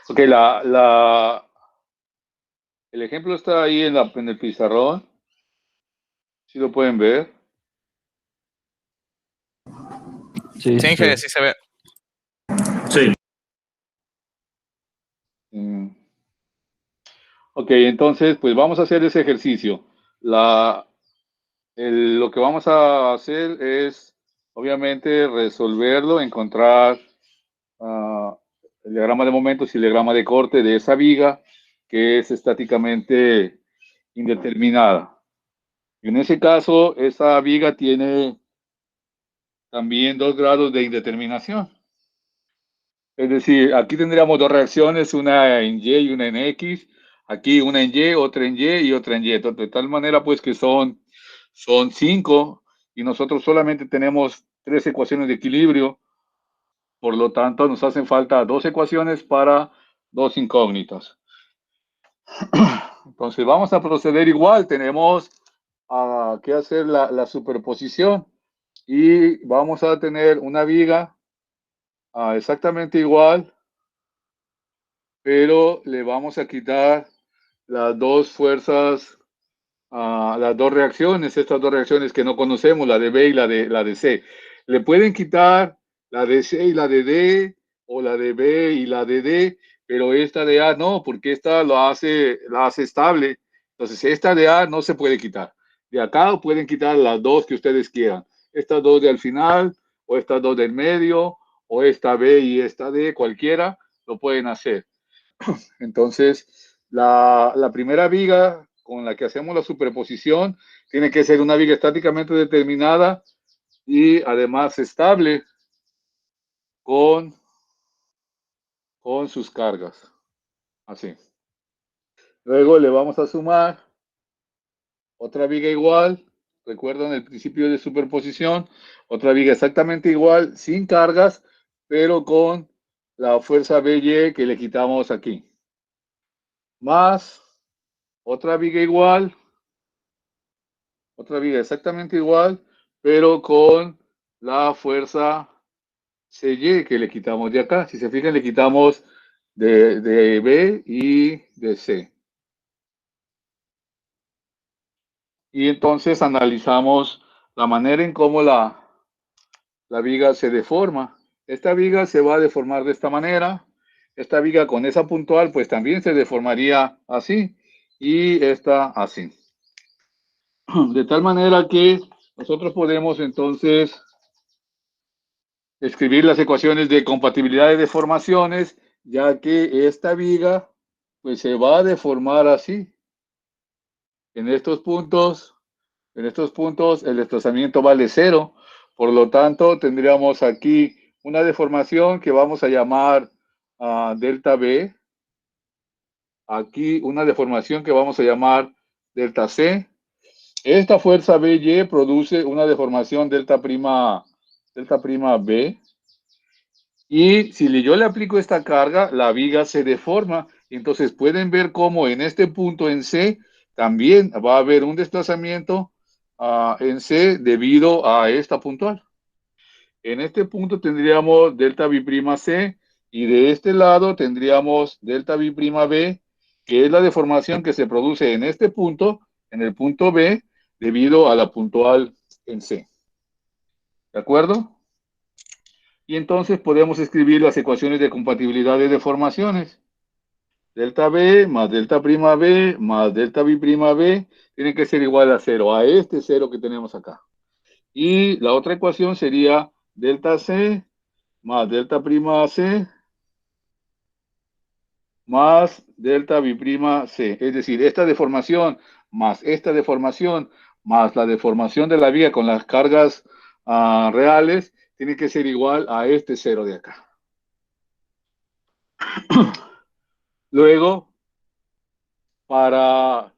Ok, el ejemplo está ahí en el pizarrón. ¿Sí lo pueden ver? Sí, Sí, sí. Inge, sí se ve. Sí. Mm. Ok, entonces, pues vamos a hacer ese ejercicio. Lo que vamos a hacer es, obviamente, resolverlo, encontrar el diagrama de momentos y el diagrama de corte de esa viga que es estáticamente indeterminada. Y en ese caso, esa viga tiene también 2 grados de indeterminación. Es decir, aquí tendríamos 2 reacciones, una en Y y una en X. Aquí una en Y, otra en Y y otra en Y. Entonces, de tal manera, pues, que son 5 y nosotros solamente tenemos 3 ecuaciones de equilibrio. Por lo tanto, nos hacen falta 2 ecuaciones para 2 incógnitas. Entonces, vamos a proceder igual. Tenemos que hacer la superposición y vamos a tener una viga exactamente igual, pero le vamos a quitar las 2 fuerzas, las 2 reacciones, estas 2 reacciones que no conocemos, la de B y la de C. Le pueden quitar la de C y la de D, o la de B y la de D, pero esta de A no, porque esta la hace estable. Entonces, esta de A no se puede quitar. De acá pueden quitar las 2 que ustedes quieran. Estas 2 de al final, o estas 2 del medio, o esta B y esta D, cualquiera, lo pueden hacer. Entonces, la primera viga con la que hacemos la superposición tiene que ser una viga estáticamente determinada y además estable con sus cargas. Así. Luego le vamos a sumar otra viga igual. Recuerdan el principio de superposición. Otra viga exactamente igual, sin cargas, pero con la fuerza BY que le quitamos aquí. Más otra viga igual, otra viga exactamente igual, pero con la fuerza CY que le quitamos de acá. Si se fijan, le quitamos de B y de C. Y entonces analizamos la manera en cómo la viga se deforma. Esta viga se va a deformar de esta manera. Esta viga con esa puntual, pues también se deformaría así. Y esta así. De tal manera que nosotros podemos entonces escribir las ecuaciones de compatibilidad de deformaciones, ya que esta viga pues se va a deformar así. En estos puntos el desplazamiento vale 0. Por lo tanto, tendríamos aquí una deformación que vamos a llamar delta B. Aquí una deformación que vamos a llamar delta C. Esta fuerza BY produce una deformación delta prima B. Y si yo le aplico esta carga, la viga se deforma. Entonces pueden ver cómo en este punto en C también va a haber un desplazamiento en C debido a esta puntual. En este punto tendríamos delta B' C y de este lado tendríamos delta B' B, que es la deformación que se produce en este punto, en el punto B, debido a la puntual en C. ¿De acuerdo? Y entonces podemos escribir las ecuaciones de compatibilidad de deformaciones. Delta B más delta prima B más delta B' B tiene que ser igual a 0, a este 0 que tenemos acá. Y la otra ecuación sería delta C más delta prima C más delta B' C. Es decir, esta deformación más la deformación de la viga con las cargas reales tiene que ser igual a este 0 de acá. Luego, para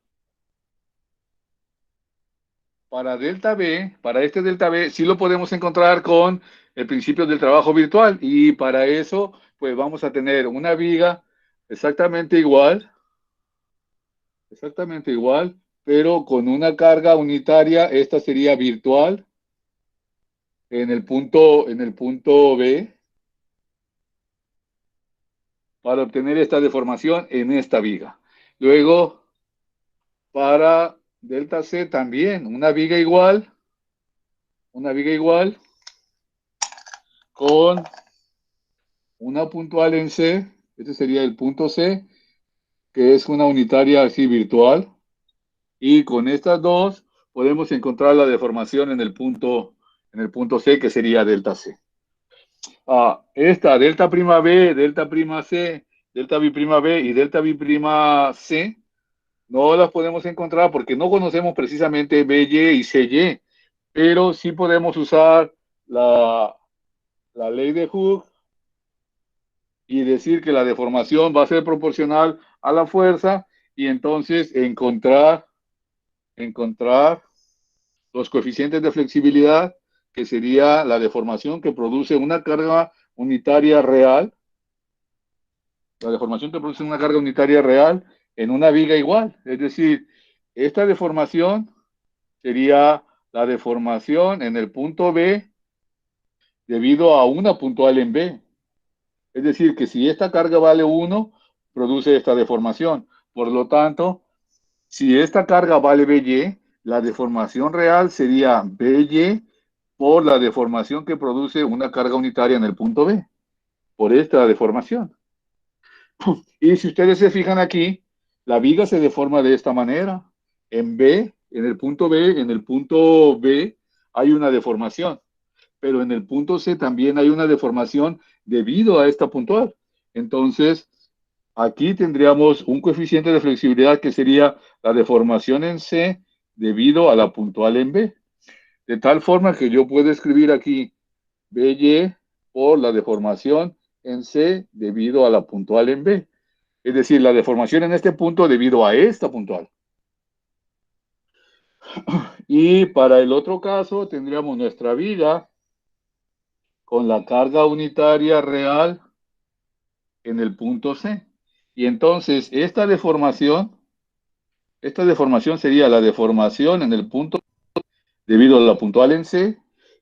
delta B, para este delta B, sí lo podemos encontrar con el principio del trabajo virtual. Y para eso, pues vamos a tener una viga exactamente igual, pero con una carga unitaria. Esta sería virtual en el punto B. para obtener esta deformación en esta viga. Luego, para delta C también, una viga igual con una puntual en C, este sería el punto C, que es una unitaria así virtual, y con estas dos podemos encontrar la deformación en el punto C, que sería delta C. Esta delta prima B, delta prima C, delta B prima B y delta B prima C no las podemos encontrar porque no conocemos precisamente BY y CY, pero sí podemos usar la ley de Hooke y decir que la deformación va a ser proporcional a la fuerza y entonces encontrar los coeficientes de flexibilidad, que sería la deformación que produce una carga unitaria real, en una viga igual. Es decir, esta deformación sería la deformación en el punto B debido a una puntual en B. Es decir, que si esta carga vale 1, produce esta deformación. Por lo tanto, si esta carga vale BY, la deformación real sería BY por la deformación que produce una carga unitaria en el punto B, por esta deformación. Y si ustedes se fijan aquí, la viga se deforma de esta manera. En B, en el punto B hay una deformación, pero en el punto C también hay una deformación debido a esta puntual. Entonces, aquí tendríamos un coeficiente de flexibilidad que sería la deformación en C debido a la puntual en B. De tal forma que yo puedo escribir aquí BY por la deformación en C debido a la puntual en B. Es decir, la deformación en este punto debido a esta puntual. Y para el otro caso tendríamos nuestra viga con la carga unitaria real en el punto C. Y entonces esta deformación sería la deformación en el punto debido a la puntual en C,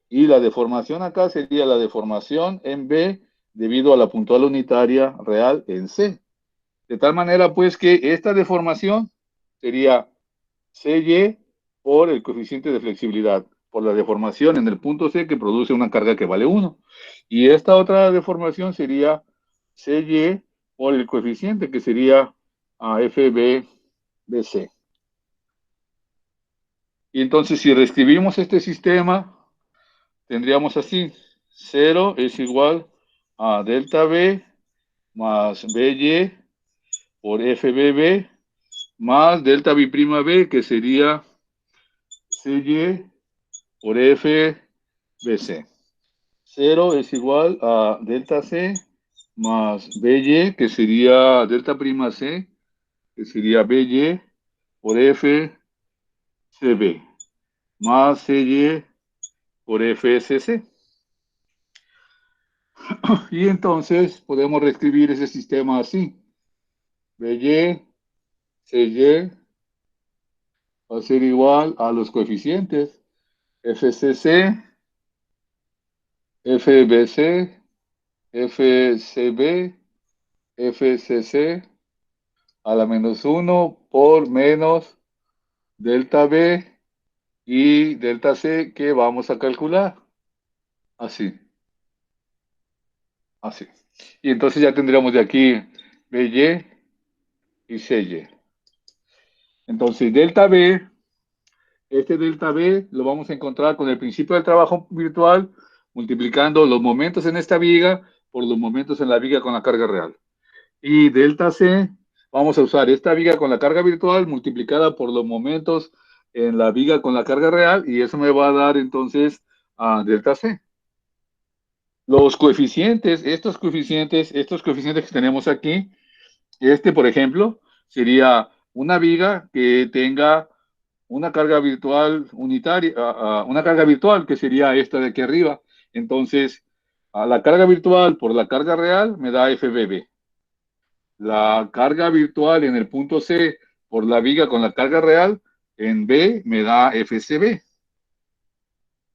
y la deformación acá sería la deformación en B debido a la puntual unitaria real en C. De tal manera pues que esta deformación sería CY por el coeficiente de flexibilidad, por la deformación en el punto C que produce una carga que vale 1. Y esta otra deformación sería CY por el coeficiente que sería FBC. Y entonces si reescribimos este sistema, tendríamos así: 0 es igual a delta B más BY por FBB más delta B prima B, que sería CY por FBC. 0 es igual a delta C más BY, que sería delta prima C, que sería BY por FCB, más CY por FCC. Y entonces podemos reescribir ese sistema así: BY, CY va a ser igual a los coeficientes FCC, FBC, FCB, FCC a la menos 1 por menos delta B y delta C, que vamos a calcular. Así. Y entonces ya tendríamos de aquí BY y CY. Entonces, delta B, este delta B lo vamos a encontrar con el principio del trabajo virtual, multiplicando los momentos en esta viga por los momentos en la viga con la carga real. Y delta C, vamos a usar esta viga con la carga virtual multiplicada por los momentos en la viga con la carga real, y eso me va a dar entonces delta C. Los coeficientes, estos coeficientes que tenemos aquí, por ejemplo, sería una viga que tenga una carga virtual unitaria, una carga virtual que sería esta de aquí arriba. Entonces, la carga virtual por la carga real me da FBB. La carga virtual en el punto C por la viga con la carga real en B me da FCB.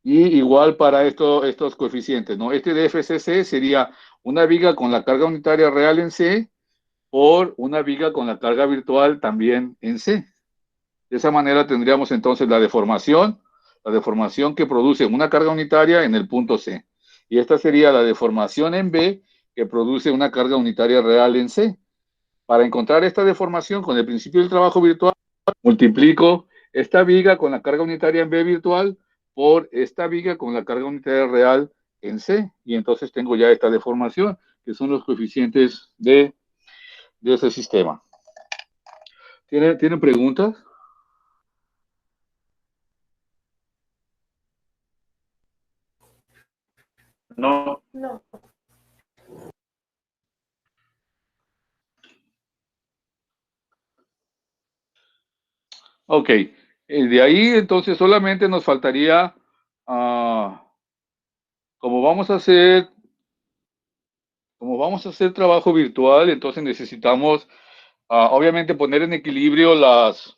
Y igual para estos coeficientes, ¿no? Este de FCC sería una viga con la carga unitaria real en C por una viga con la carga virtual también en C. De esa manera tendríamos entonces la deformación que produce una carga unitaria en el punto C. Y esta sería la deformación en B que produce una carga unitaria real en C. Para encontrar esta deformación con el principio del trabajo virtual, multiplico esta viga con la carga unitaria en B virtual por esta viga con la carga unitaria real en C. Y entonces tengo ya esta deformación, que son los coeficientes de ese sistema. ¿Tienen preguntas? No. No. Ok. De ahí entonces solamente nos faltaría, como vamos a hacer trabajo virtual, entonces necesitamos obviamente poner en equilibrio las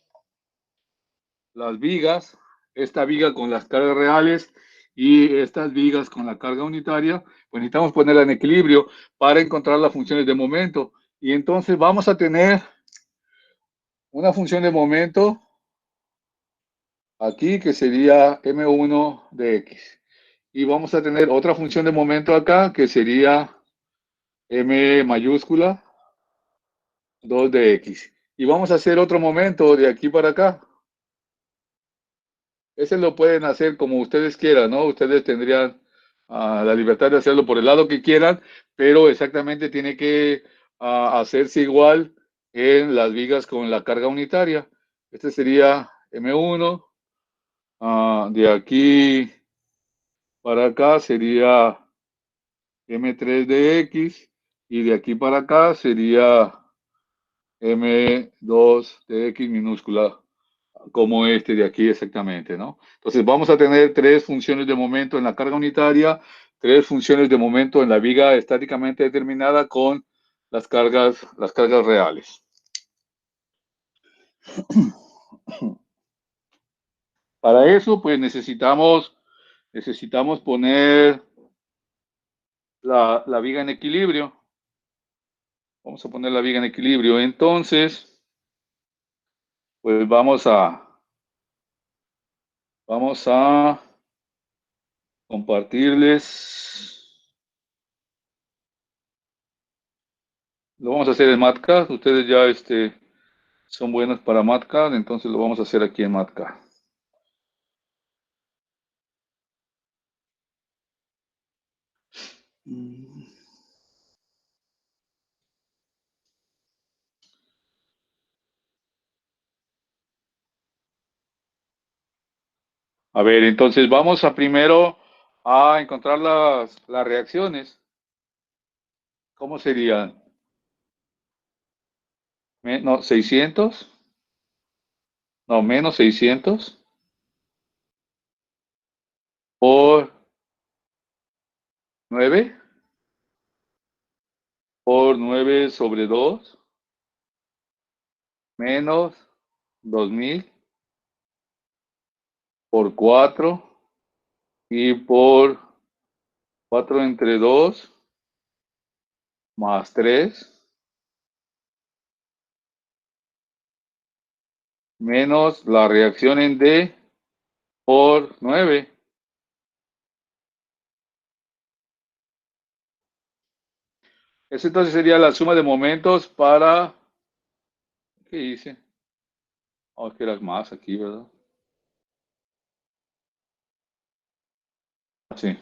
vigas, esta viga con las cargas reales y estas vigas con la carga unitaria, pues necesitamos ponerla en equilibrio para encontrar las funciones de momento. Y entonces vamos a tener una función de momento aquí que sería M1 de X. Y vamos a tener otra función de momento acá que sería M mayúscula 2 de X. Y vamos a hacer otro momento de aquí para acá. Ese lo pueden hacer como ustedes quieran, ¿no? Ustedes tendrían la libertad de hacerlo por el lado que quieran, pero exactamente tiene que hacerse igual en las vigas con la carga unitaria. Este sería M1. De aquí para acá sería M3 de X. Y de aquí para acá sería M2 de X minúscula, como este de aquí exactamente, ¿no? Entonces vamos a tener tres funciones de momento en la carga unitaria, tres funciones de momento en la viga estáticamente determinada con las cargas reales. Para eso, pues necesitamos poner la viga en equilibrio. Vamos a poner la viga en equilibrio. Entonces, pues vamos a compartirles. Lo vamos a hacer en MatCAD. Ustedes ya son buenos para MatCAD, entonces lo vamos a hacer aquí en MatCAD. A ver, entonces vamos a primero a encontrar las reacciones. ¿Cómo serían? No, 600. No, menos 600 por 9 por 9 sobre 2 menos 2000 por 4 y por 4 entre 2 más 3 menos la reacción en D por 9. Esa entonces sería la suma de momentos para... ¿Qué hice? Oh, es que era más aquí, ¿verdad? Así.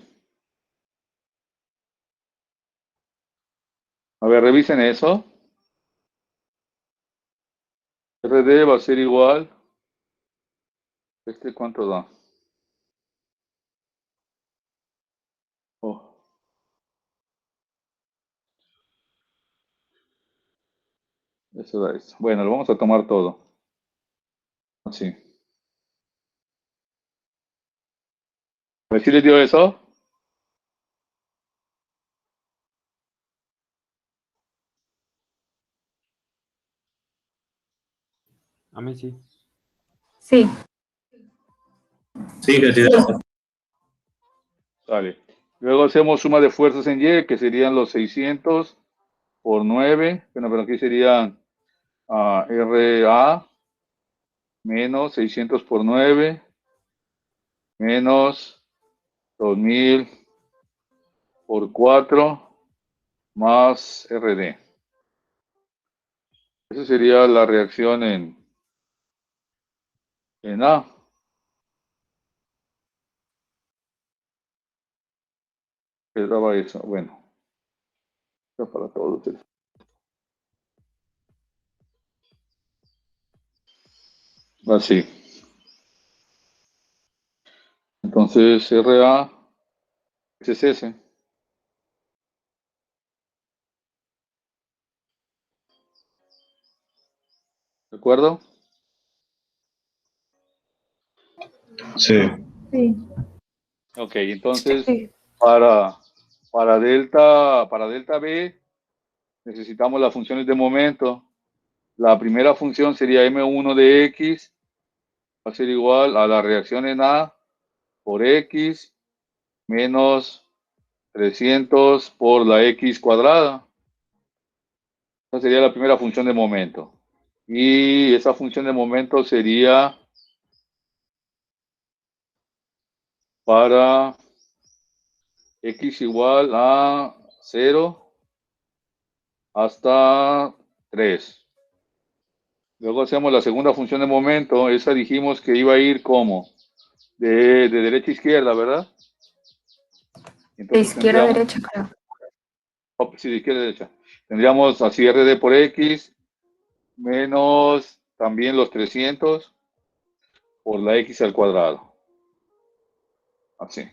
A ver, revisen eso. RD va a ser igual. ¿Cuánto da? Oh. Eso da eso. Bueno, lo vamos a tomar todo. Así. A ver si les dio eso. A mí sí. Sí. Sí, que sí. Vale. Luego hacemos suma de fuerzas en Y, que serían los 600 por 9. Bueno, pero aquí serían RA menos 600 por 9 menos 2000 por 4 más RD. Esa sería la reacción en A. ¿Qué daba eso? Bueno, ya para todos. Así. Entonces, RA es ese. ¿De acuerdo? Sí. Sí. Ok, entonces Sí. para delta B necesitamos las funciones de momento. La primera función sería M1 de X, va a ser igual a la reacción en A por X menos 300 por la X cuadrada. Esa sería la primera función de momento. Y esa función de momento sería para X igual a 0 hasta 3. Luego hacemos la segunda función de momento. Esa dijimos que iba a ir como de derecha a izquierda, ¿verdad? De Entonces izquierda a tendríamos, derecha, creo. sí, de izquierda a derecha. Tendríamos así RD por X menos también los 300 por la X al cuadrado. Así.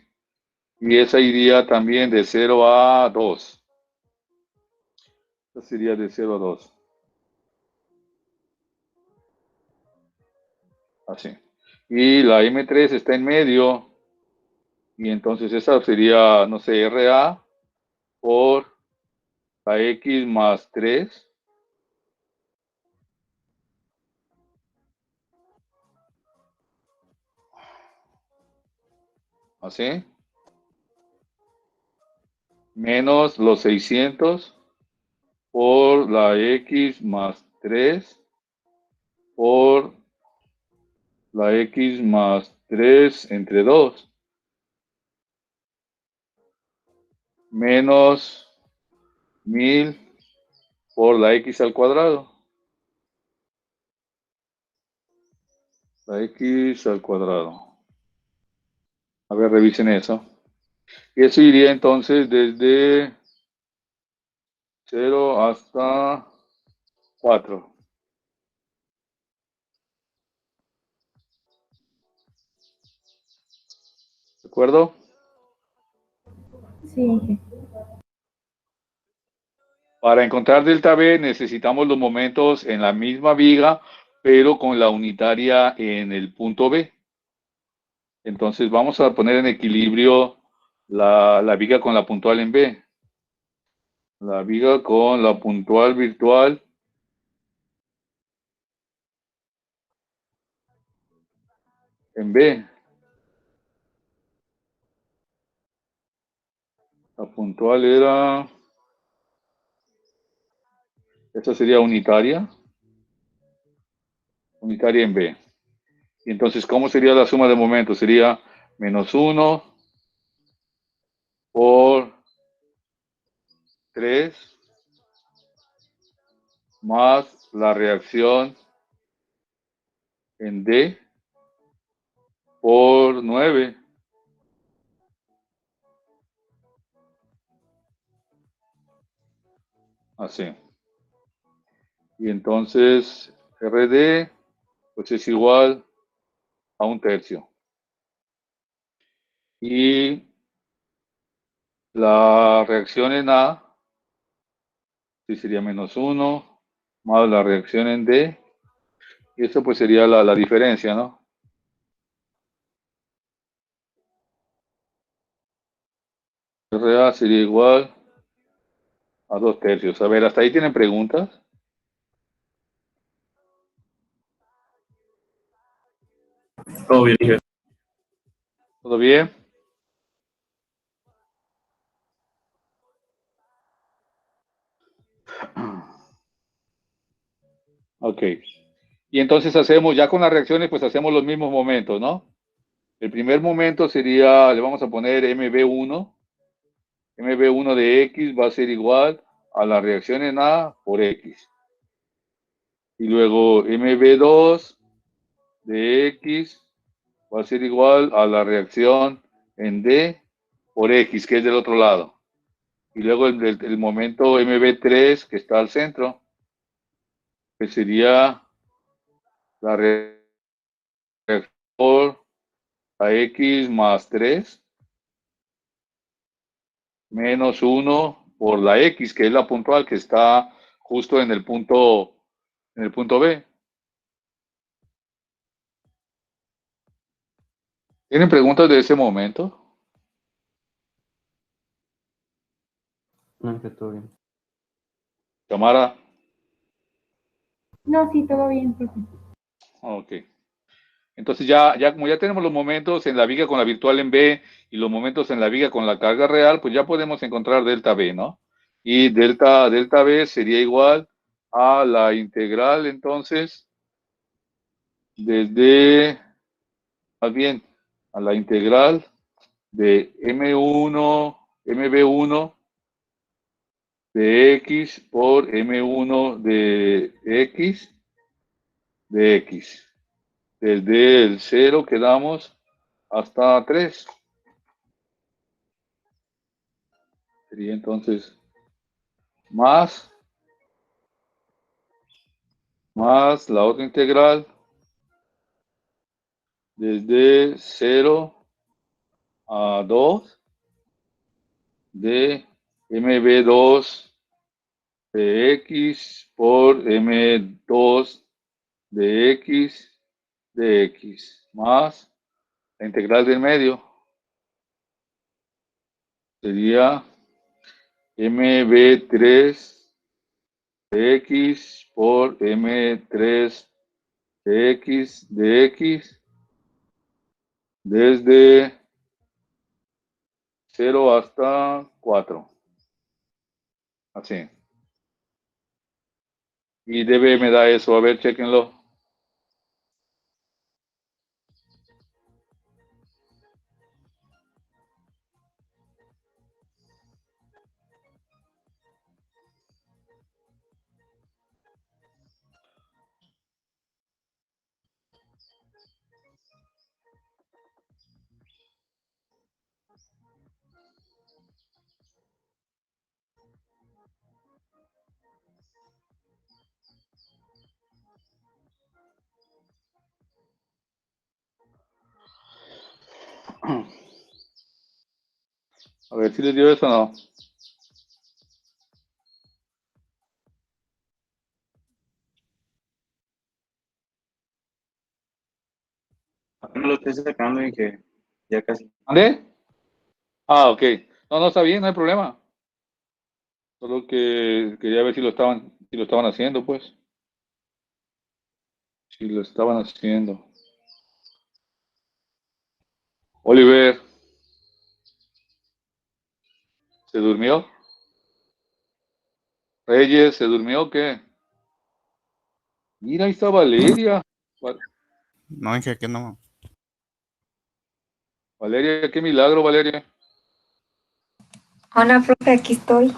Y esa iría también de 0 a 2. Esa sería de 0 a 2. Así. Y la M3 está en medio. Y entonces esa sería, no sé, RA por la X más 3. Así. Menos los 600 por la X más 3 por la X más 3 entre 2. Menos 1000 por la X al cuadrado. La X al cuadrado. A ver, revisen eso. Y eso iría entonces desde 0 hasta 4. ¿De acuerdo? Sí. Para encontrar delta B necesitamos los momentos en la misma viga, pero con la unitaria en el punto B. Entonces vamos a poner en equilibrio la viga con la puntual en B. La viga con la puntual virtual en B. La puntual era... Esta sería unitaria. Unitaria en B. Y entonces, ¿cómo sería la suma de momentos? Sería menos 1 por 3 más la reacción en D por 9. Así. Y entonces RD pues es igual a 1/3. Y la reacción en A sí sería menos 1 más la reacción en D. Y eso pues sería la diferencia, ¿no? RA sería igual a 2/3. A ver, ¿hasta ahí tienen preguntas? Todo bien, dije. ¿Todo bien? Ok. Y entonces hacemos, ya con las reacciones, pues hacemos los mismos momentos, ¿no? El primer momento sería, le vamos a poner MB1. MB1 de X va a ser igual a la reacción en A por X. Y luego MB2 de X va a ser igual a la reacción en D por X, que es del otro lado. Y luego el momento MB3, que está al centro, que sería la reacción por a X más 3 menos 1 por la X, que es la puntual que está justo en el punto B. ¿Tienen preguntas de ese momento? No, que todo bien. Tamara. No, sí, todo bien, profe. Ok. Entonces ya como ya tenemos los momentos en la viga con la virtual en B y los momentos en la viga con la carga real, pues ya podemos encontrar delta B, ¿no? Y delta B sería igual a la integral, entonces, desde, más bien, a la integral de MB1 de X por M1 de X, desde el 0 que damos hasta 3. Sería entonces más la otra integral desde 0 a 2 de MB2 de X por M2 de X más la integral del medio sería MB3 de X por M3 de X desde 0 hasta 4. Así. Y DB me da eso. A ver, chequenlo. A ver si les dio eso o no. Apenas lo estoy sacando y que ya casi. ¿Ande? Ah, ok. No, no, está bien, no hay problema. Solo que quería ver si lo estaban haciendo, pues. Si lo estaban haciendo. Oliver, ¿se durmió? Reyes, ¿se durmió o qué? Mira, ahí está Valeria. No, dije que no. Valeria, qué milagro, Valeria. Hola, profe, aquí estoy.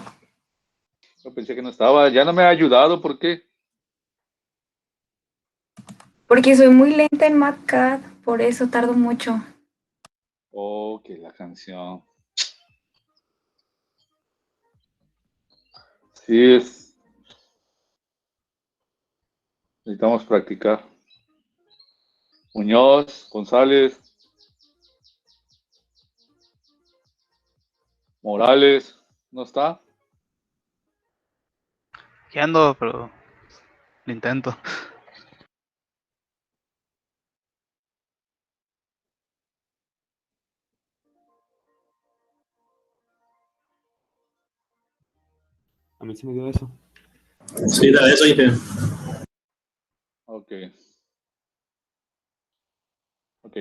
Yo pensé que no estaba. Ya no me ha ayudado, ¿por qué? Porque soy muy lenta en MatCAD, por eso tardo mucho. Oh, que la canción. Sí, necesitamos practicar. Muñoz, González, Morales, ¿no está? Ya ando, pero lo intento. A mí sí me dio eso. Sí, da eso, dije. Ok. Ok.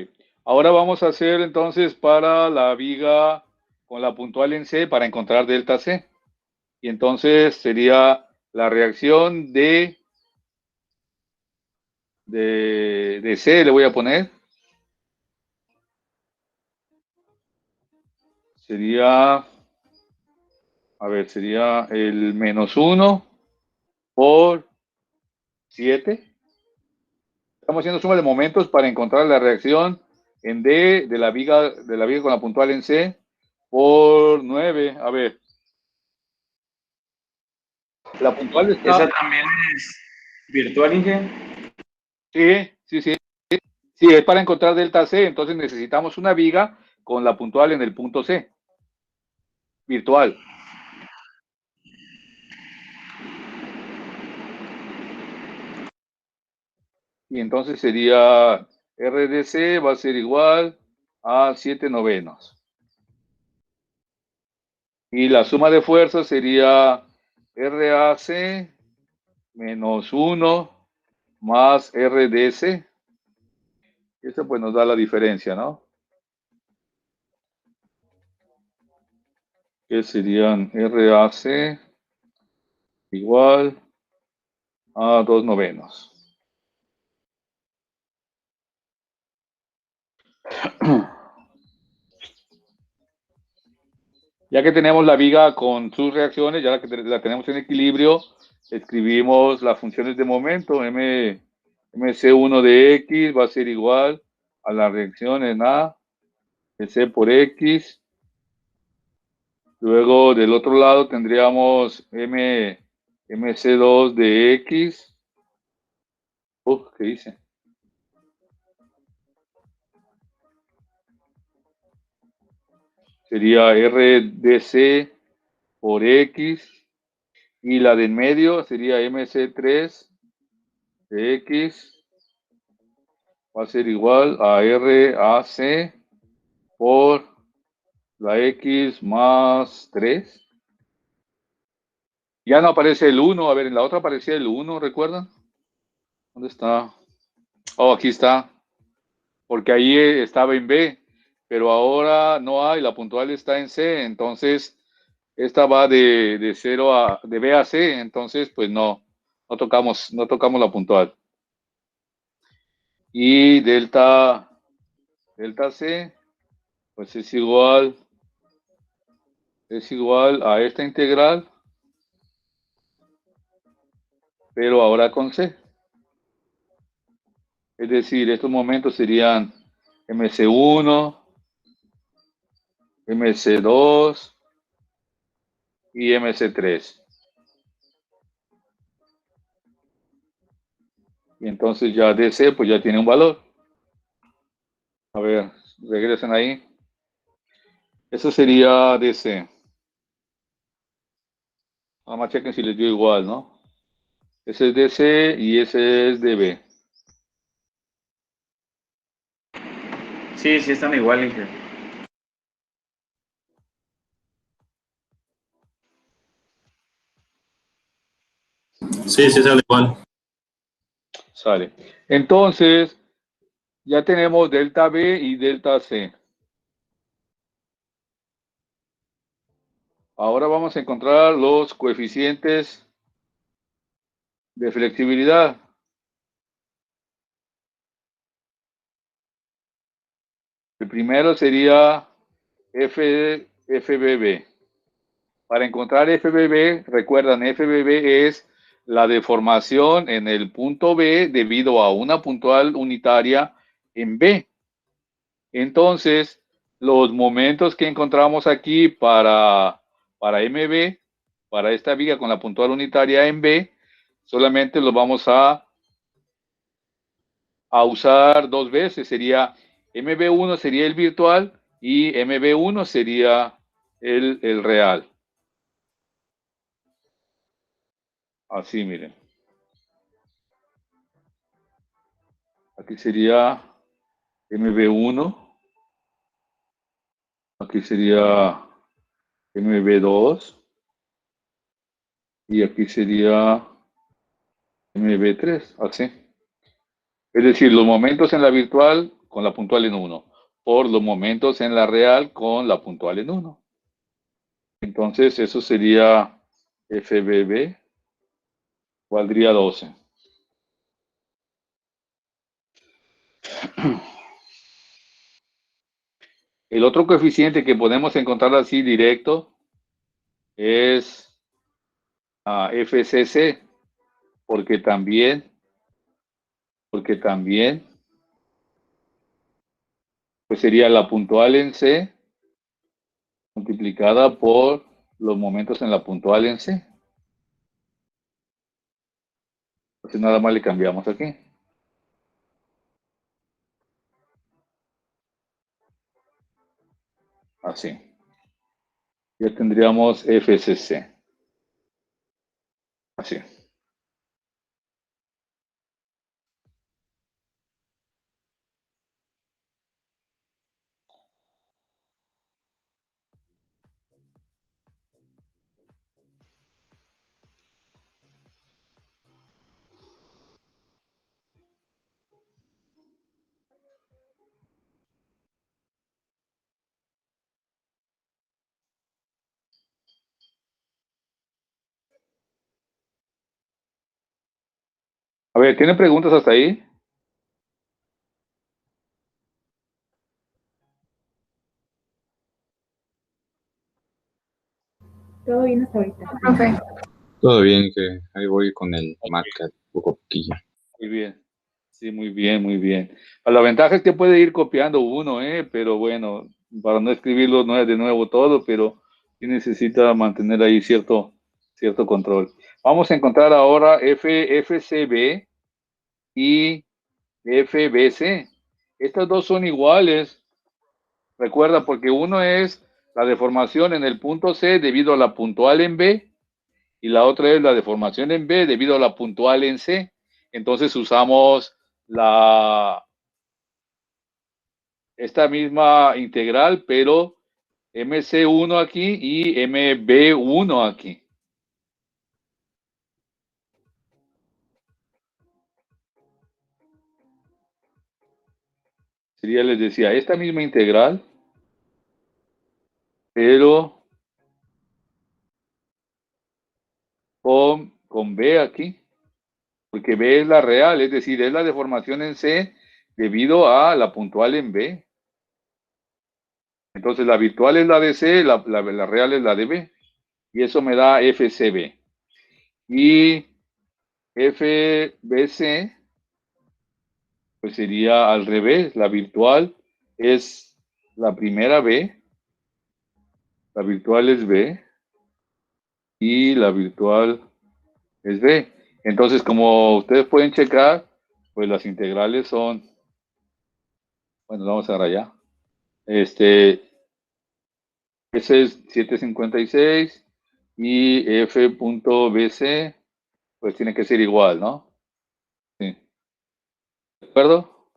Ahora vamos a hacer entonces para la viga con la puntual en C para encontrar delta C. Y entonces sería la reacción de de C le voy a poner. Sería, a ver, sería el -1 por 7. Estamos haciendo suma de momentos para encontrar la reacción en D de la viga con la puntual en C por 9. A ver. La puntual está... ¿Esa también es virtual, Inge? Sí. Sí, es para encontrar delta C, entonces necesitamos una viga con la puntual en el punto C. Virtual. Y entonces sería R de C va a ser igual a 7/9. Y la suma de fuerzas sería RAC menos 1 más RDC. Eso pues nos da la diferencia, ¿no? Que serían RAC igual a 2/9. Ya que tenemos la viga con sus reacciones, ya que la tenemos en equilibrio, escribimos las funciones de momento. MC1 de X va a ser igual a la reacción en A de C por X. Luego del otro lado tendríamos MC2 de X. ¿Qué hice? Sería R de C por X. Y la de en medio sería MC3 de X. Va a ser igual a RAC por la X más 3. Ya no aparece el 1. A ver, en la otra aparecía el 1, ¿recuerdan? ¿Dónde está? Oh, aquí está. Porque ahí estaba en B. Pero ahora no hay, la puntual está en C. Entonces, esta va de B a C. Entonces, pues no tocamos la puntual. Y delta C, pues es igual a esta integral, pero ahora con C. Es decir, estos momentos serían MC1, MC2 y MC3. Y entonces ya DC pues ya tiene un valor. A ver, regresen ahí. Eso sería DC. Nada más chequen si les dio igual, ¿no? Ese es DC y ese es DB. Sí, están igual, Inge. Sí, sale igual. Sale. Entonces, ya tenemos delta B y delta C. Ahora vamos a encontrar los coeficientes de flexibilidad. El primero sería FBB. Para encontrar FBB, recuerdan, FBB es la deformación en el punto B debido a una puntual unitaria en B. Entonces, los momentos que encontramos aquí para MB, para esta viga con la puntual unitaria en B, solamente los vamos a usar dos veces. Sería MB1 sería el virtual y MB1 sería el real. Así, miren. Aquí sería MB1. Aquí sería MB2. Y aquí sería MB3. Así. Es decir, los momentos en la virtual con la puntual en 1. Por los momentos en la real con la puntual en 1. Entonces, eso sería FBB. Valdría 12. El otro coeficiente que podemos encontrar así directo es FCC, porque también pues sería la puntual en C multiplicada por los momentos en la puntual en C. Entonces nada más le cambiamos aquí. Así. Ya tendríamos FCC. Así. A ver, ¿tienen preguntas hasta ahí? Todo bien hasta ahorita. Profe. Todo bien, que ahí voy con el marca poco a poquillo. Muy bien. Sí, muy bien, muy bien. La ventaja es que puede ir copiando uno, pero bueno, para no escribirlo no es de nuevo todo, pero sí necesita mantener ahí cierto control. Vamos a encontrar ahora FCB y FBC. Estas dos son iguales. Recuerda, porque uno es la deformación en el punto C debido a la puntual en B y la otra es la deformación en B debido a la puntual en C. Entonces usamos esta misma integral, pero MC1 aquí y MB1 aquí. Sería, les decía, esta misma integral, pero con B aquí, porque B es la real, es decir, es la deformación en C debido a la puntual en B. Entonces la virtual es la de C, la real es la de B. Y eso me da FCB. Y FBC, pues sería al revés. La virtual es la primera B, la virtual es B y la virtual es B. Entonces, como ustedes pueden checar, pues las integrales son, bueno, vamos a ver allá. Ese es 756 y F.BC, pues tiene que ser igual, ¿no? Sí. ¿De acuerdo?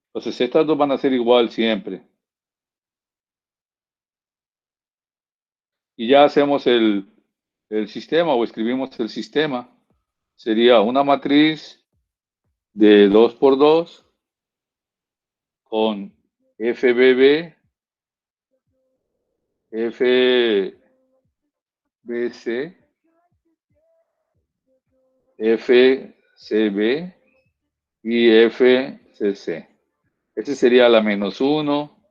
Entonces, estas dos van a ser igual siempre. Y ya hacemos el sistema o escribimos el sistema. Sería una matriz de 2 por 2 con FBB, FBC, FCB y FCC. Ese sería la menos 1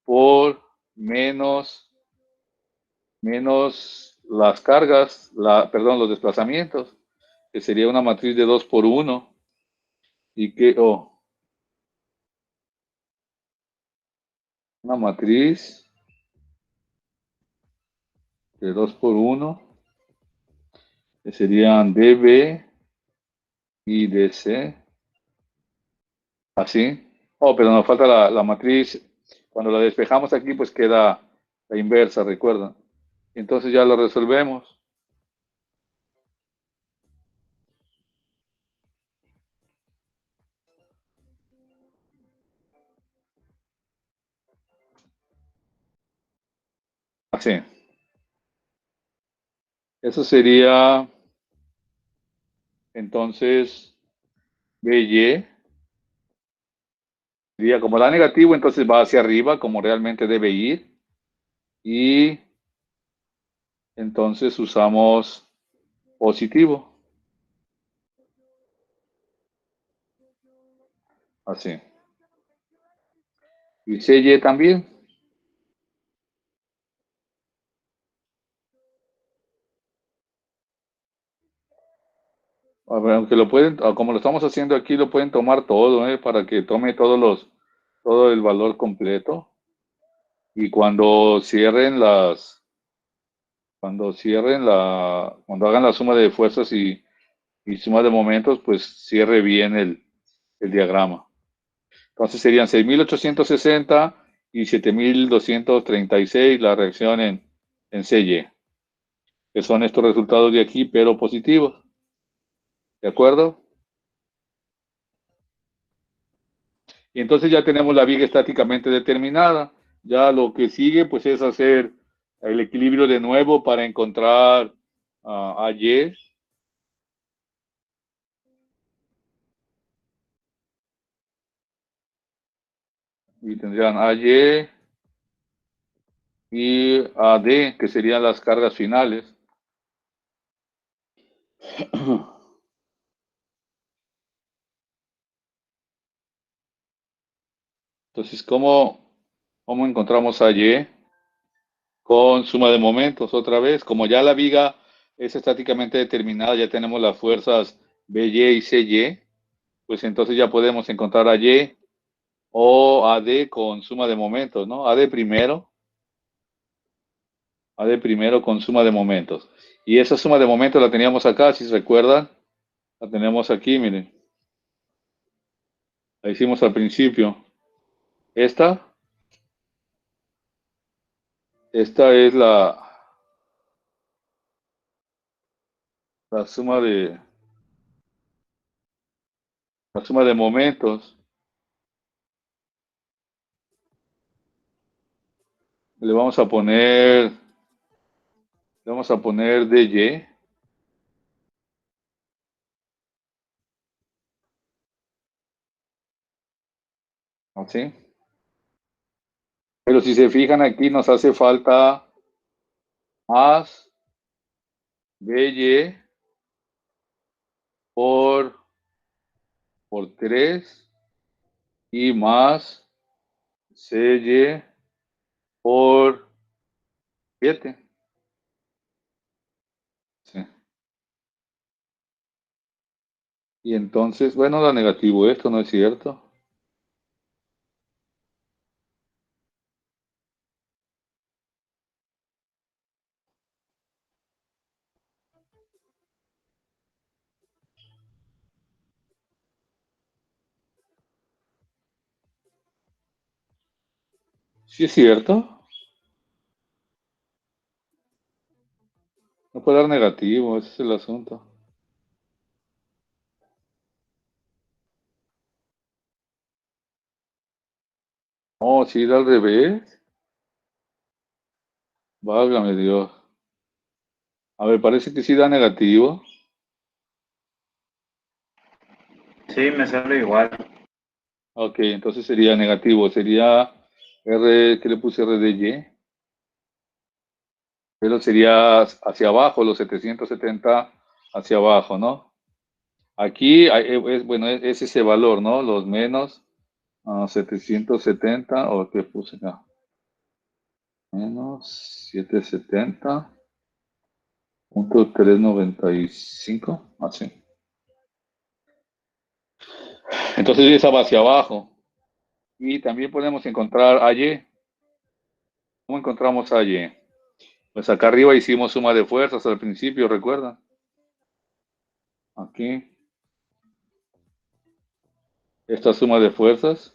por menos las cargas, perdón, los desplazamientos, que sería una matriz de 2 por 1 y que, una matriz de 2 por 1, que serían DB y DC, así. Pero nos falta la matriz. Cuando la despejamos aquí, pues queda la inversa, recuerda. Entonces ya lo resolvemos. Así. Eso sería, entonces, BY. Sería como da negativo, entonces va hacia arriba, como realmente debe ir. Y entonces usamos positivo. Así. Y CY también. A ver, aunque lo pueden, como lo estamos haciendo aquí, lo pueden tomar todo, para que tome todo el valor completo. Y cuando hagan la suma de fuerzas y suma de momentos, pues cierre bien el diagrama. Entonces serían 6.860 y 7.236 la reacción en CY, que son estos resultados de aquí, pero positivos. ¿De acuerdo? Y entonces ya tenemos la viga estáticamente determinada. Ya lo que sigue, pues, es hacer el equilibrio de nuevo para encontrar a Y. Y tendrían AY y AD, que serían las cargas finales. Entonces, ¿cómo encontramos a Y? Con suma de momentos, otra vez. Como ya la viga es estáticamente determinada, ya tenemos las fuerzas BY y CY, pues entonces ya podemos encontrar a Y o AD con suma de momentos, ¿no? AD primero con suma de momentos. Y esa suma de momentos la teníamos acá, si se recuerdan, la tenemos aquí, miren. La hicimos al principio. Esta es la suma de momentos. Le vamos a poner DY. ¿Así? Pero si se fijan aquí nos hace falta más BY por 3 y más CY por 7. Sí. Y entonces, bueno, da negativo esto, ¿no es cierto? Sí es cierto. No puede dar negativo, ese es el asunto. Oh, sí, da al revés. Válgame Dios. A ver, parece que sí da negativo. Sí, me sale igual. Ok, entonces sería negativo. Sería R, ¿qué le puse R de Y? Pero sería hacia abajo, los 770 hacia abajo, ¿no? Aquí, bueno, es ese valor, ¿no? Los menos 770, o ¿qué puse acá? Menos 770.395, así. Entonces esa va hacia abajo. Y también podemos encontrar a Y. ¿Cómo encontramos a Y? Pues acá arriba hicimos suma de fuerzas al principio, ¿recuerdan? Aquí. Esta suma de fuerzas.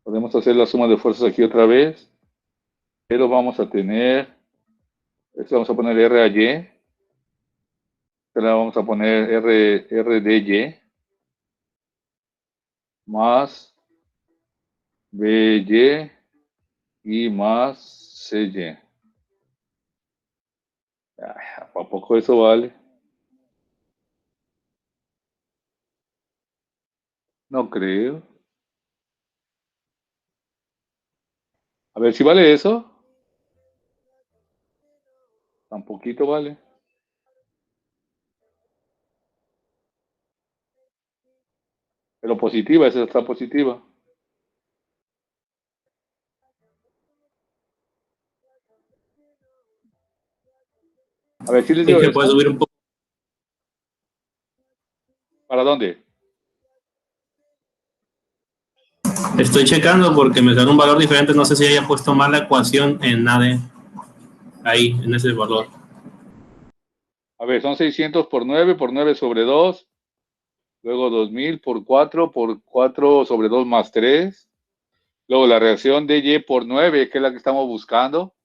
Podemos hacer la suma de fuerzas aquí otra vez. Pero vamos a tener, esto vamos a poner R a Y. Pero vamos a poner R de Y. Más BY y más CY. ¿A poco eso vale? No creo. A ver si vale eso. Tampoquito vale. Pero positiva, esa está positiva. A ver, si les dio Dije, esto. puede subir un poco. ¿Para dónde? Estoy checando porque me sale un valor diferente. No sé si haya puesto mal la ecuación en AD. Ahí, en ese valor. A ver, son 600 por 9 sobre 2. Luego 2000 por 4 sobre 2 más 3. Luego la reacción de Y por 9, que es la que estamos buscando.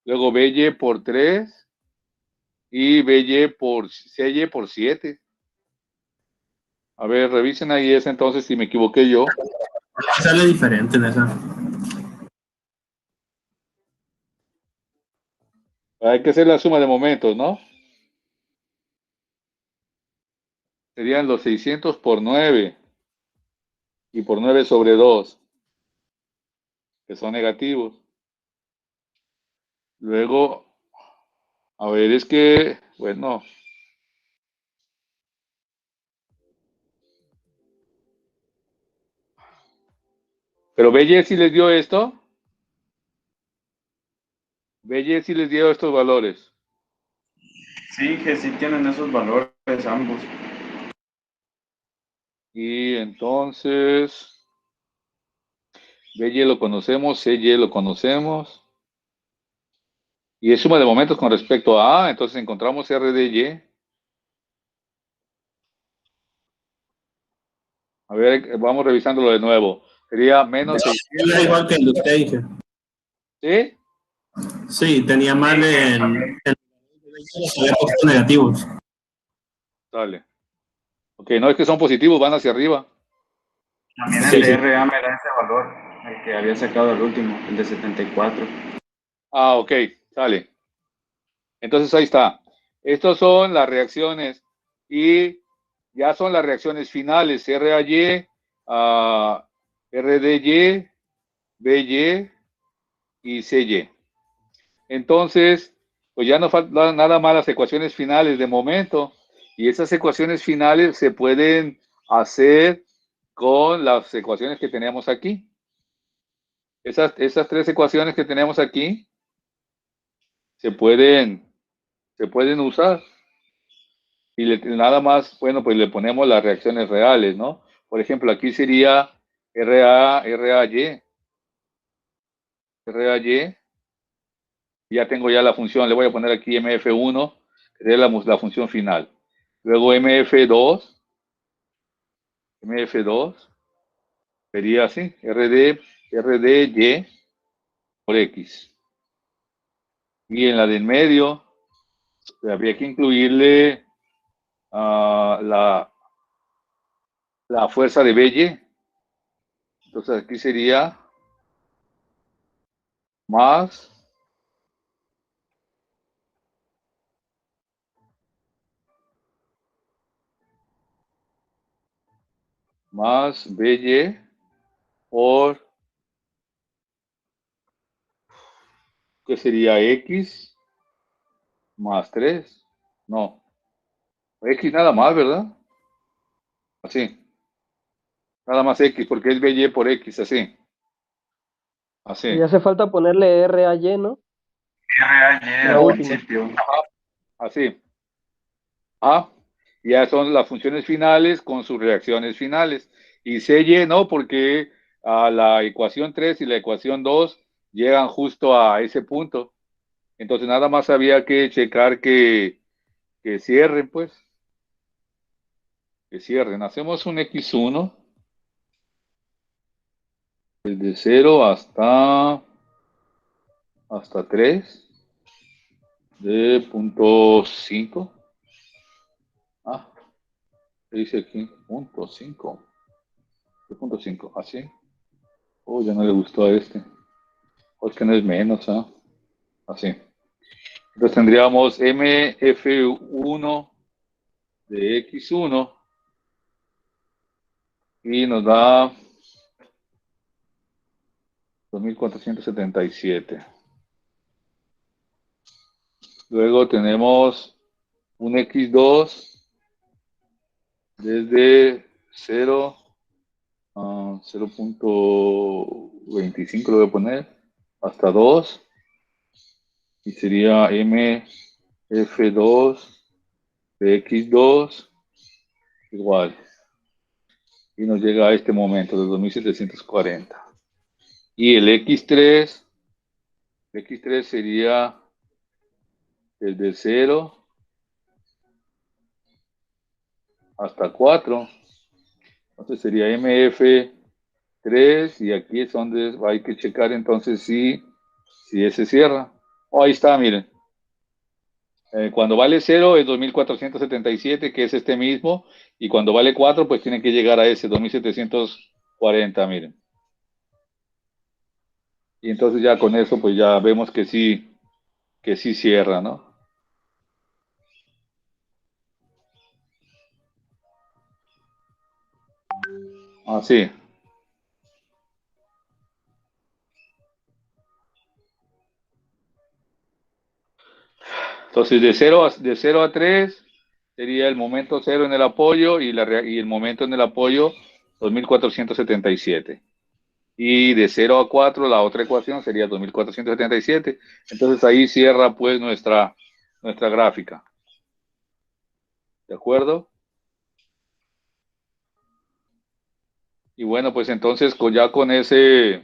Luego BY por 3. Y BY por CY por 7. A ver, revisen ahí esa entonces si me equivoqué yo. Sale diferente en esa. Hay que hacer la suma de momentos, ¿no? Serían los 600 por 9 y por 9 sobre 2, que son negativos. Luego, a ver, es que, bueno, pero BY sí les dio esto. BY sí les dio estos valores. Sí, que sí tienen esos valores ambos. Y entonces, BY lo conocemos, CY lo conocemos. Y es suma de momentos con respecto a A, entonces encontramos R de Y. A ver, vamos revisándolo de nuevo. Sería menos Era 600. igual que el de usted, dije. ¿Sí? Sí, tenía mal había puesto negativos. Dale. Ok, no es que son positivos, van hacia arriba. También Sí, el de sí. RA me da ese valor, el que había sacado el último, el de 74. Ah, ok, sale. Entonces ahí está. Estas son las reacciones y ya son las reacciones finales. RAY, RDY, BY y CY. Entonces, pues ya no faltan nada más las ecuaciones finales de momento. Y esas ecuaciones finales se pueden hacer con las ecuaciones que tenemos aquí. Esas tres ecuaciones que tenemos aquí se pueden usar. Y nada más, bueno, pues le ponemos las reacciones reales, ¿no? Por ejemplo, aquí sería RAY. Ya tengo ya la función, le voy a poner aquí MF1, que sería la función final. Luego MF2 sería así, RDY por X. Y en la del medio, habría que incluirle la fuerza de BY. Entonces aquí sería más BY por, ¿qué sería? X más 3. No, X nada más, ¿verdad? Así. Nada más X, porque es BY por X, así. Así. Y hace falta ponerle R a Y, ¿no? RAY La al última. principio. Así. Ah, ya son las funciones finales con sus reacciones finales. Y CY no, porque a la ecuación 3 y la ecuación 2 llegan justo a ese punto. Entonces nada más había que checar que cierren, pues. Que cierren. Hacemos un X1 desde 0 hasta 3 de punto 5. Ah, ¿qué dice aquí? Punto 5. ¿Qué punto 5? ¿Así? Oh, ya no le gustó a este. O es que no es menos, ¿ah? Así. Entonces tendríamos MF1 de X1 y nos da 2477. Luego tenemos un X2 desde 0, 0.25 lo voy a poner, hasta 2, y sería MF2 de X2 igual. Y nos llega a este momento de 2740. Y el X3 sería desde 0 hasta 4. Entonces sería MF3 y aquí es donde hay que checar entonces si ese cierra. Oh, ahí está, miren. Cuando vale 0 es 2477, que es este mismo, y cuando vale 4 pues tiene que llegar a ese 2740, miren. Y entonces ya con eso pues ya vemos que sí cierra, ¿no? Así. Entonces de 0 a 3 sería el momento 0 en el apoyo y el momento en el apoyo 2477. Y de 0 a 4 la otra ecuación sería 2477. Entonces ahí cierra pues nuestra gráfica. ¿De acuerdo? Y bueno, pues entonces ya con esas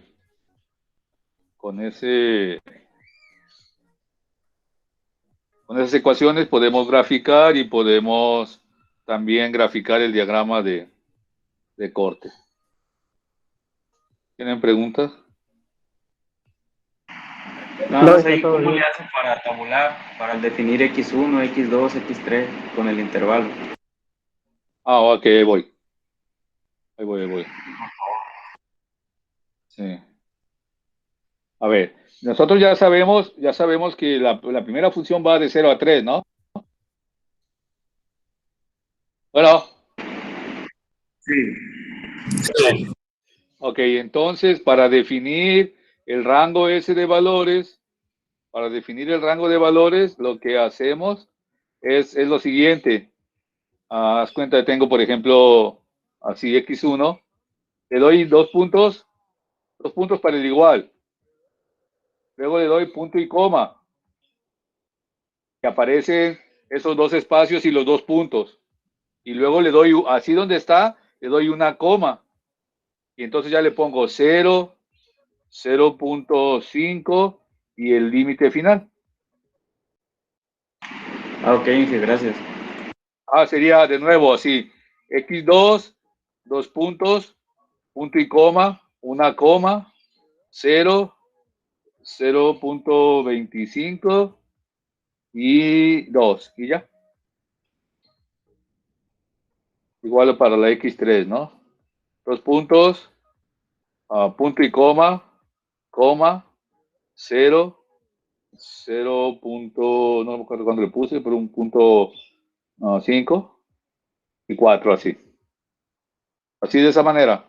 ecuaciones podemos graficar y podemos también graficar el diagrama de corte. ¿Tienen preguntas? Nada No, más está ahí, todo ¿cómo bien. le hace para tabular, para definir X1, X2, X3 con el intervalo? Ah, ok, voy. Ahí voy. Sí. A ver, nosotros ya sabemos que la primera función va de 0 a 3, ¿no? Bueno, Sí. ok, entonces para definir el rango ese de valores, lo que hacemos es lo siguiente. Haz cuenta, tengo por ejemplo así X1, le doy dos puntos para el igual. Luego le doy punto y coma. Que aparecen esos dos espacios y los dos puntos. Y luego le doy, así donde está, le doy una coma. Y entonces ya le pongo 0, 0.5 y el límite final. Ah, ok, Inge, gracias. Sería de nuevo así. X2, dos puntos, punto y coma, una coma, 0, 0.25 y 2. Y ya. Igual para la X3, ¿no? Dos puntos, punto y coma, 0, 0. No me acuerdo cuándo le puse, pero un punto 5 y 4 así. Así de esa manera.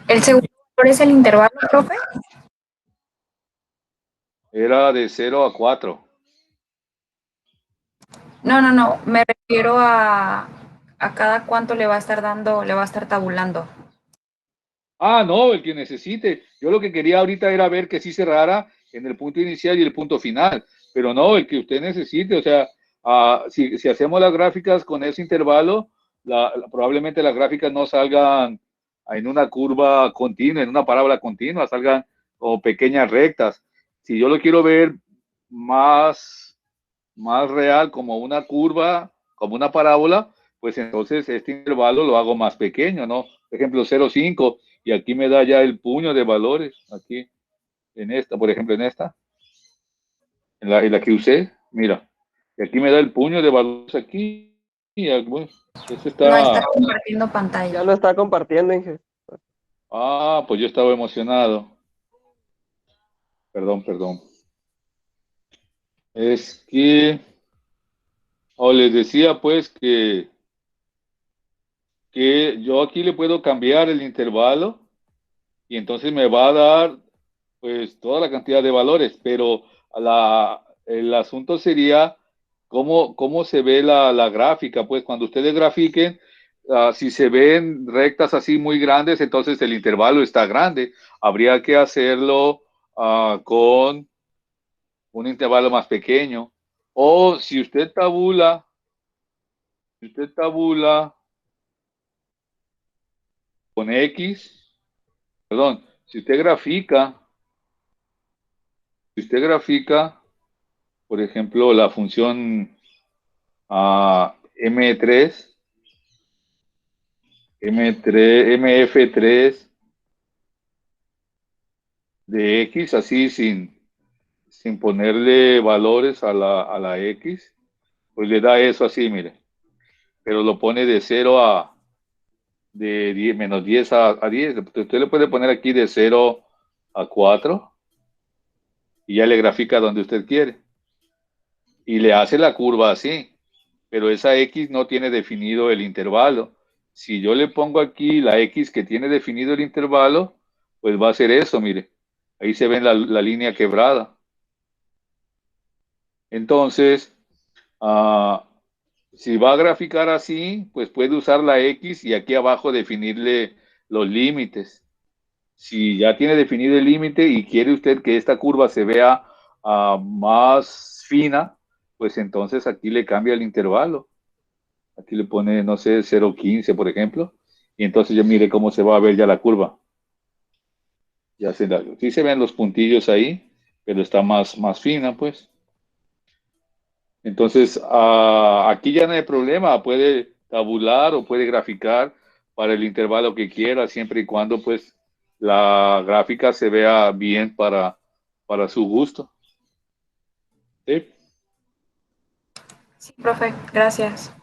¿El segundo valor es el intervalo, profe? Era de 0 a 4. No. Me refiero a cada cuánto le va a estar dando, le va a estar tabulando. No, el que necesite. Yo lo que quería ahorita era ver que sí cerrara en el punto inicial y el punto final. Pero no, el que usted necesite. O sea, si hacemos las gráficas con ese intervalo, probablemente las gráficas no salgan en una curva continua, en una parábola continua, salgan como pequeñas rectas. Si yo lo quiero ver más real, como una curva, como una parábola, pues entonces este intervalo lo hago más pequeño, ¿no? Por ejemplo, 0,5, y aquí me da ya el puño de valores, aquí, en esta, por ejemplo, en esta, en la que usé, mira, y aquí me da el puño de valores aquí, y bueno, eso está... No está compartiendo Ya pantalla. lo está compartiendo, Inge. Pues yo estaba emocionado. Perdón. Es que, les decía pues que yo aquí le puedo cambiar el intervalo y entonces me va a dar pues toda la cantidad de valores, pero el asunto sería cómo se ve la gráfica. Pues cuando ustedes grafiquen, si se ven rectas así muy grandes, entonces el intervalo está grande. Habría que hacerlo con un intervalo más pequeño. O si usted tabula con X, perdón, si usted grafica, por ejemplo, la función MF3 de X, así sin ponerle valores a la X, pues le da eso así, mire. Pero lo pone de 0 a de 10, menos 10 a 10. Usted le puede poner aquí de 0 a 4 y ya le grafica donde usted quiere. Y le hace la curva así, pero esa X no tiene definido el intervalo. Si yo le pongo aquí la X que tiene definido el intervalo, pues va a ser eso, mire. Ahí se ve la línea quebrada. Entonces, si va a graficar así, pues puede usar la X y aquí abajo definirle los límites. Si ya tiene definido el límite y quiere usted que esta curva se vea más fina, pues entonces aquí le cambia el intervalo. Aquí le pone, no sé, 0.15, por ejemplo. Y entonces ya mire cómo se va a ver ya la curva. Ya sí se ven los puntillos ahí, pero está más fina, pues. Entonces, aquí ya no hay problema. Puede tabular o puede graficar para el intervalo que quiera, siempre y cuando, pues, la gráfica se vea bien para su gusto. ¿Sí? Sí, profe, gracias.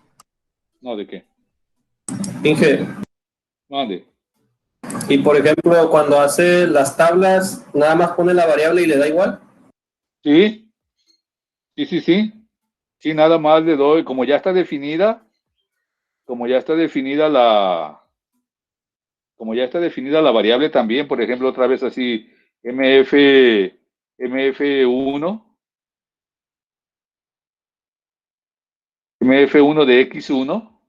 No, ¿de qué? Inge, Mande. y por ejemplo, cuando hace las tablas, nada más pone la variable y le da igual. Sí. Sí, nada más le doy, como ya está definida la variable también, por ejemplo, otra vez así, MF1 de X1,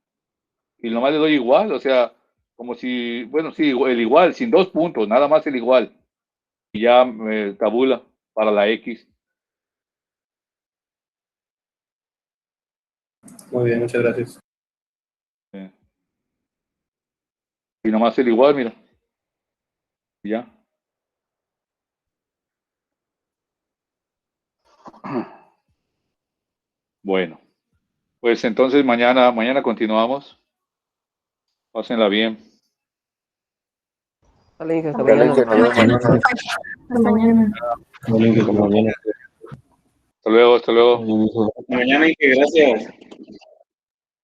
y nomás le doy igual, o sea, como si, bueno, sí, el igual, sin 2 puntos, nada más el igual, y ya me tabula para la X. Muy bien, muchas gracias. Y nomás el igual, mira. Y ya. Bueno, pues entonces mañana continuamos. Pásenla bien. Dale, Inge, hasta Hasta mañana. mañana. Hasta luego. Mañana y que gracias.